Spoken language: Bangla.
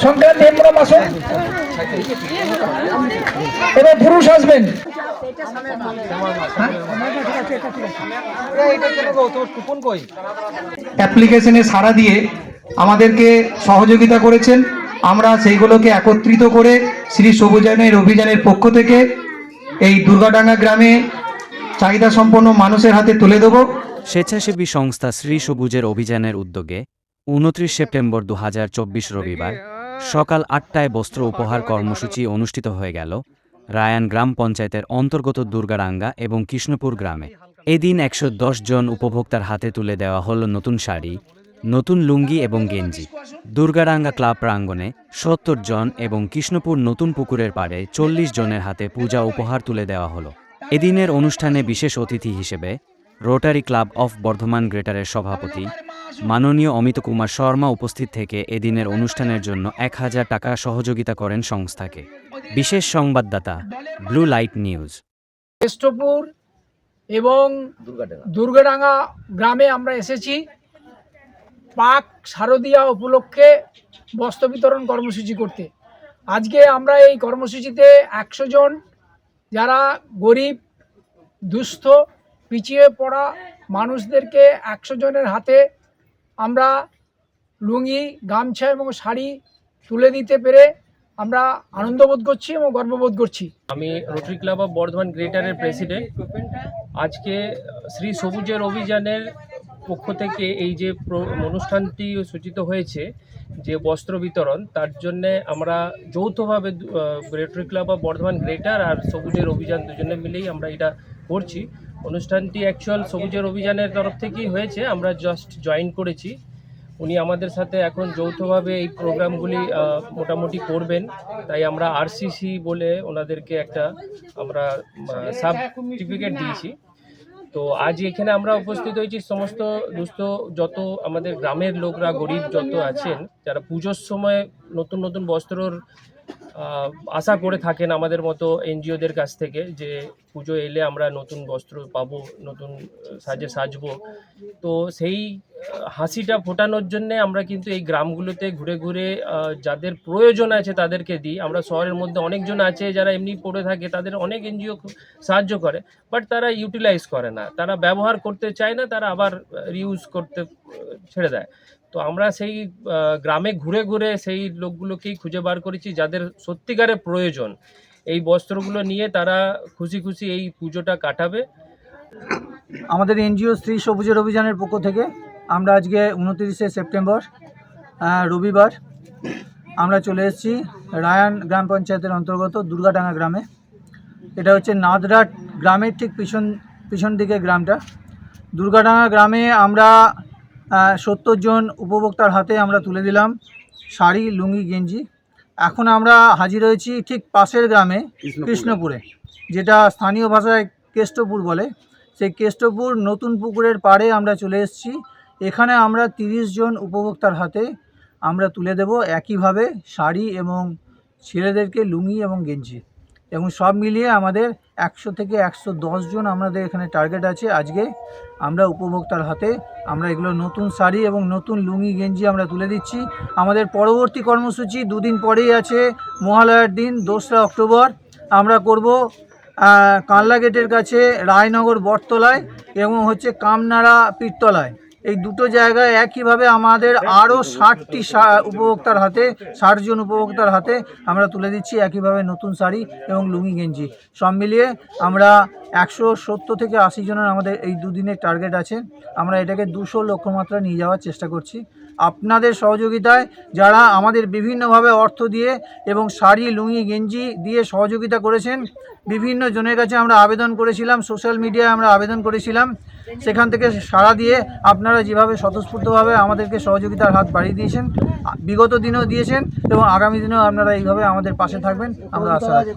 সংক্রান্তি হেমব্রম আসুন, এবার পুরুষ আসবেন। অ্যাপ্লিকেশনে সাড়া দিয়ে আমাদেরকে সহযোগিতা করেছেন, আমরা সেইগুলোকে একত্রিত করে শ্রী সবুজায়নের অভিযানের পক্ষ থেকে এই দুর্গাডাঙ্গা গ্রামে চাহিদা সম্পন্ন মানুষের হাতে তুলে দেব। স্বেচ্ছাসেবী সংস্থা শ্রী সবুজের অভিযানের উদ্যোগে 29 সেপ্টেম্বর 2024 রবিবার সকাল 8টায় বস্ত্র উপহার কর্মসূচি অনুষ্ঠিত হয়ে গেল রায়ান গ্রাম পঞ্চায়েতের অন্তর্গত দুর্গাডাঙ্গা এবং কৃষ্ণপুর গ্রামে। এদিন 110 জন উপভোক্তার হাতে তুলে দেওয়া হল নতুন শাড়ি, নতুন লুঙ্গি এবং গেঞ্জি। দুর্গাডাঙ্গা ক্লাব প্রাঙ্গণে 70 জন এবং কৃষ্ণপুর নতুন পুকুরের পাড়ে 40 জনের হাতে পূজা উপহার তুলে দেওয়া হলো। এদিনের অনুষ্ঠানে বিশেষ অতিথি হিসেবে রোটারি ক্লাব অফ বর্ধমান গ্রেটারের সভাপতি মাননীয় অমিত কুমার শর্মা উপস্থিত থেকে এদিনের অনুষ্ঠানের জন্য 1000 টাকা সহযোগিতা করেন সংস্থাকে। বিশেষ সংবাদদাতা ব্লু লাইট নিউজ। কৃষ্ণপুর এবং দুর্গাডাঙ্গা গ্রামে আমরা এসেছি পাক শারদীয়া উপলক্ষে বস্ত্র বিতরণ কর্মসূচি করতে। আজকে আমরা এই কর্মসূচিতে 100 জন যারা গরিব দুস্থ পিছিয়ে পড়া মানুষদেরকে 100 জনের হাতে আমরা লুঙ্গি, গামছা এবং শাড়ি তুলে দিতে পেরে আমরা আনন্দবোধ করছি এবং গর্ববোধ করছি। আমি রোটারি ক্লাব অফ বর্ধমান গ্রেটারের প্রেসিডেন্ট। আজকে শ্রী সবুজের অভিযানের পক্ষ থেকে এই যে অনুষ্ঠানটি সূচিত হয়েছে যে বস্ত্র বিতরণ, তার জন্যে আমরা যৌথভাবে Rotary club of Bardhaman greater আর সবুজের অভিযান দুজনে মিলেই আমরা এটা করছি। অনুষ্ঠানটি অ্যাকচুয়াল সবুজের অভিযানের তরফ থেকেই হয়েছে, আমরা জাস্ট জয়েন করেছি। উনি আমাদের সাথে এখন যৌথভাবে এই প্রোগ্রামগুলি মোটামুটি করবেন, তাই আমরা আরসিসি বলে ওনাদেরকে একটা আমরা সার্টিফিকেট দিয়েছি। তো আজ এখানে আমরা উপস্থিত হয়েছি সমস্ত দুস্থ যত আমাদের গ্রামের লোকরা, গরিব যত আছেন, যারা পুজোর সময় নতুন নতুন বস্ত্রর আশা করে থাকেন আমাদের মতো এনজিওদের কাছ থেকে, যে পুজো এলে আমরা নতুন বস্ত্র পাবো, নতুন সাজে সাজবো। তো সেই হাসিটা ফোটানোর জন্যে আমরা কিন্তু এই গ্রামগুলোতে ঘুরে ঘুরে যাদের প্রয়োজন আছে তাদেরকে দিই। আমরা শহরের মধ্যে অনেকজন আছে যারা এমনি পড়ে থাকে, তাদের অনেক এনজিও সাহায্য করে, বাট তারা ইউটিলাইজ করে না, তারা ব্যবহার করতে চায় না, তারা আবার রিউজ করতে ছেড়ে দেয়। তো আমরা সেই গ্রামে ঘুরে ঘুরে সেই লোকগুলোকেই খুঁজে বার করেছি যাদের সত্যিকারের প্রয়োজন। এই বস্ত্রগুলো নিয়ে তারা খুশি খুশি এই পুজোটা কাটাবে। আমাদের এনজিও শ্রী সবুজের অভিযানের পক্ষ থেকে আমরা আজকে 29শে সেপ্টেম্বর রবিবার আমরা চলে এসেছি রায়ান গ্রাম পঞ্চায়েতের অন্তর্গত দুর্গাডাঙ্গা গ্রামে। এটা হচ্ছে নাদরাট গ্রামের ঠিক পিছন দিকে গ্রামটা। দুর্গাডাঙ্গা গ্রামে আমরা 70 জন উপভোক্তার হাতে আমরা তুলে দিলাম শাড়ি, লুঙ্গি, গেঞ্জি। এখন আমরা হাজির হয়েছি ঠিক পাশের গ্রামে কৃষ্ণপুরে, যেটা স্থানীয় ভাষায় কেষ্টপুর বলে। সেই কেষ্টপুর নতুন পুকুরের পাড়ে আমরা চলে এসেছি। এখানে আমরা 30 জন উপভোক্তার হাতে আমরা তুলে দেব একইভাবে শাড়ি এবং ছেলেদেরকে লুঙ্গি এবং গেঞ্জি, এবং সব মিলিয়ে আমাদের 100 থেকে 110 জন আমাদের এখানে টার্গেট আছে। আজকে আমরা উপভোক্তার হাতে আমরা এগুলো নতুন শাড়ি এবং নতুন লুঙ্গি গেঞ্জি আমরা তুলে দিচ্ছি। আমাদের পরবর্তী কর্মসূচি 2 দিন পরেই আছে, মহালয়ার দিন 2রা অক্টোবর আমরা করব কানলা গেটের কাছে রায়নগর বটতলায় এবং হচ্ছে কামনাড়া পীরতলায়। এই দুটো জায়গায় একইভাবে আমাদের আরও 60টি উপভোক্তার হাতে 60 জন উপভোক্তার হাতে আমরা তুলে দিচ্ছি একইভাবে নতুন শাড়ি এবং লুঙ্গি গেঞ্জি। সব মিলিয়ে আমরা 170 থেকে 80 জনের আমাদের এই 2 দিনের টার্গেট আছে। আমরা এটাকে 200 লক্ষ্যমাত্রা নিয়ে যাওয়ার চেষ্টা করছি। আপনাদের সহযোগিতায় যারা আমাদের বিভিন্নভাবে অর্থ দিয়ে এবং শাড়ি, লুঙ্গি, গেঞ্জি দিয়ে সহযোগিতা করেছেন, বিভিন্ন জনের কাছে আমরা আবেদন করেছিলাম, সোশ্যাল মিডিয়ায় আমরা আবেদন করেছিলাম, সেখান থেকে সাড়া দিয়ে আপনারা যেভাবে স্বতঃস্ফূর্তভাবে আমাদেরকে সহযোগিতার হাত বাড়িয়ে দিয়েছেন, বিগত দিনেও দিয়েছেন এবং আগামী দিনেও আপনারা এইভাবে আমাদের পাশে থাকবেন আমরা আশা রাখি।